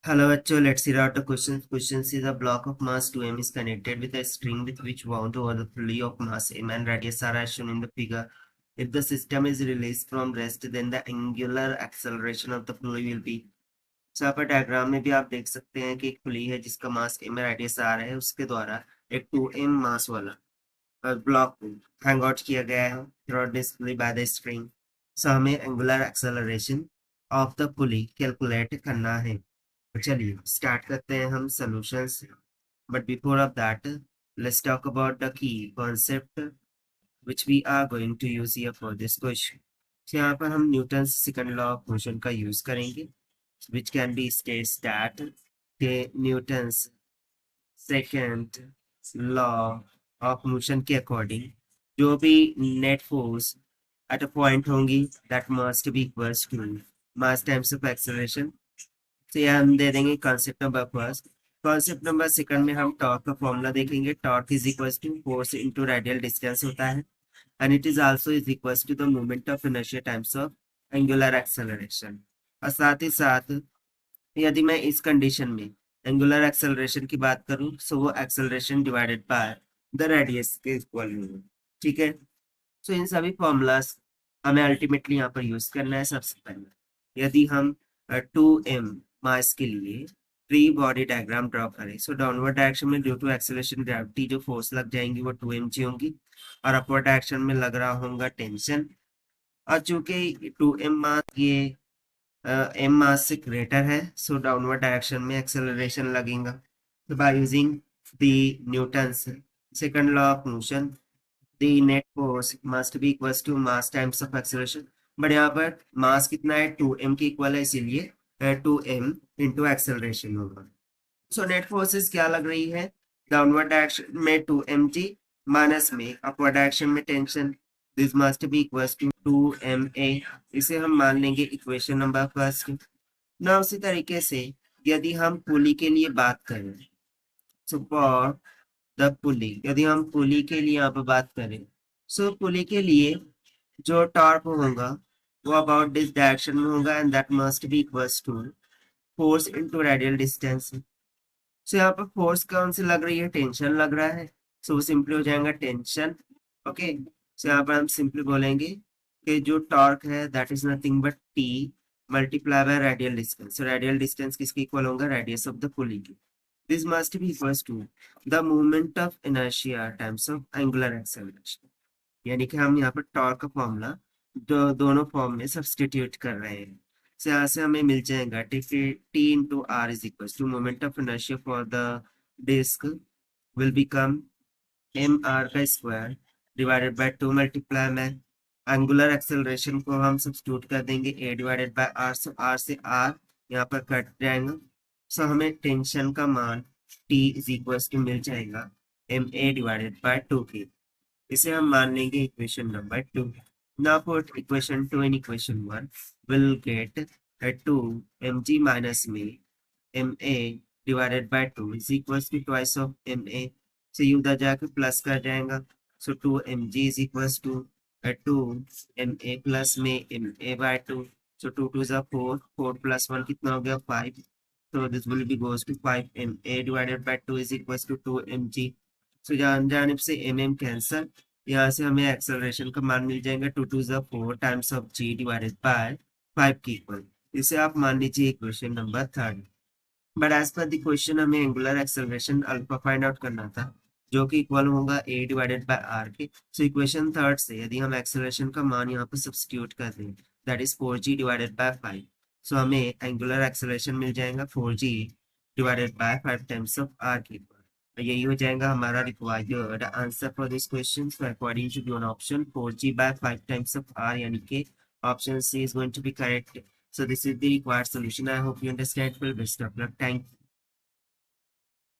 Hello, bachcho. Let's see out the questions. Questions is a block of mass 2m is connected with a string with which wound over the pulley of mass m and radius r as shown in the figure. If the system is released from rest, then the angular acceleration of the pulley will be. So यहाँ पर diagram में भी आप देख सकते हैं कि एक पुली है जिसका मास m रेडियस r है, उसके द्वारा एक 2m मास वाला ब्लॉक को हैंग आउट किया गया है through this pulley by the string. So हमें angular acceleration of the pulley calculate करना है। तो चलिए स्टार्ट करते हैं हम solutions. But before of that let's talk about the key concept which we are going to use here for this question. तो यहाँ पर हम Newton's second law of motion का यूज करेंगे which can be states that के Newton's second law of motion के according जो भी net force at a point होंगी that must be equals to mass times of acceleration. तो यह हम दे देंगे concept number first. Concept number second में हम टॉर्क का फॉर्मूला देखेंगे। Torque is equal to force into radial distance होता है and it is also is equal to the moment of inertia times of angular acceleration. और साथ ही साथ यदि मैं इस कंडीशन में एंगुलर एक्सेलरेशन की बात करूं सो वो acceleration divided by the radius के इक्वल होगा। ठीक है, सो इन सभी फॉर्मूलाज हमें अल्टीमेटली यहाँ पर यूज करना है। सबसे पहले यदि हम 2m मास के लिए फ्री बॉडी डायग्राम ड्रॉ करें सो डाउनवर्ड डायरेक्शन में ड्यू टू एक्सेलरेशन ग्रेविटी जो फोर्स लग जाएंगी वो 2mg होंगी और अपवर्ड डायरेक्शन में लग रहा होगा टेंशन। और चूंकि 2m मास ये m मास से ग्रेटर है सो डाउनवर्ड डायरेक्शन में एक्सेलरेशन लगेगा। तो by using the Newton's second law of motion the net force must be equals to mass times of acceleration। But यहाँ पर मास कितना है 2m के इक्वल है इसीलिए 2m इंटू एक्सेलरेशन होगा। सो नेट फोर्सेस क्या लग रही है डाउनवर्ड डायरेक्शन में 2mg माइनस में अपवर्ड डायरेक्शन में tension this must be equals to 2ma। इसे हम मान लेंगे इक्वेशन नंबर फर्स्ट। ना उसी तरीके से यदि हम पुली के लिए बात करें सो फॉर द पुली, यदि हम पुली के लिए यहाँ पर बात करें सो पुली के लिए जो टॉर्क होगा वो अबाउट दिस डायरेक्शन में होगा and that must be equals to force into radial distance. So यहाँ पर फोर्स कौन सी लग रही है, टेंशन लग रहा है, सो वो सिंपली हो जाएगा टेंशन। ओके, सो यहाँ पर हम सिंपली बोलेंगे कि जो टॉर्क है that is nothing but T multiply by radial distance. So radial distance किसके इक्वल होगा, रेडियस ऑफ द पुली की। This must be equals to the moment of inertia times of angular acceleration। यानी कि हम यहाँ पर टॉर्क का फॉर्मूला दोनों फॉर्म में सब्सटीट्यूट कर रहे हैं। तो यहाँ से हमें मिल जाएगा T into R is equal to moment of inertia for the disc will become M R का स्क्वायर डिवाइडेड बाय 2 मल्टीप्लाई में एंगुलर एक्सेलरेशन को हम सब्सटीट्यूट कर देंगे a divided by R. So R से आर यहाँ पर कट जाएगा। सो हमें टेंशन का मान टी इज इक्वल टू मिल जाएगा एम ए डिवाइडेड बाय 2 के। इसे हम मान लेंगे equation number 2। Now put equation 2 in equation 1 will get 2 mg minus में ma divided by 2 is equal to twice of ma। से ये उधर जाके प्लस कर जाएगा। So 2 mg is equal to 2 ma plus में ma बाय 2। सो 2 2 जा 4, 4 plus 1 कितना हो गया 5। So this will be goes to 5ma divided by 2 is equals to 2mg। So जानिब से mm कैंसर, यहाँ से हमें एक्सेलरेशन का मान मिल जाएगा 2 2 जा 4 times of g divided by 5 की इक्वल। इसे आप मान लीजिए equation number 3। But as per the question हमें angular acceleration alpha find out करना था जो कि इक्वल होगा a डिवाइडेड बाय r के। सो इक्वेशन 3 से यदि हम एक्सेलरेशन का मान यहाँ पर सब्स्टिट्यूट कर दें that is 4g divided by 5। So हमें एंगुलर एक्सेलरेशन मिल जाएगा 4g divided by 5 times of r की इक्वल। यही हो जाएगा हमारा required answer for this question. So according to given option 4g by 5 times of r यानी कि option c is going to be correct. So this is the required solution. I hope you understand. Well, best of luck. Thank you.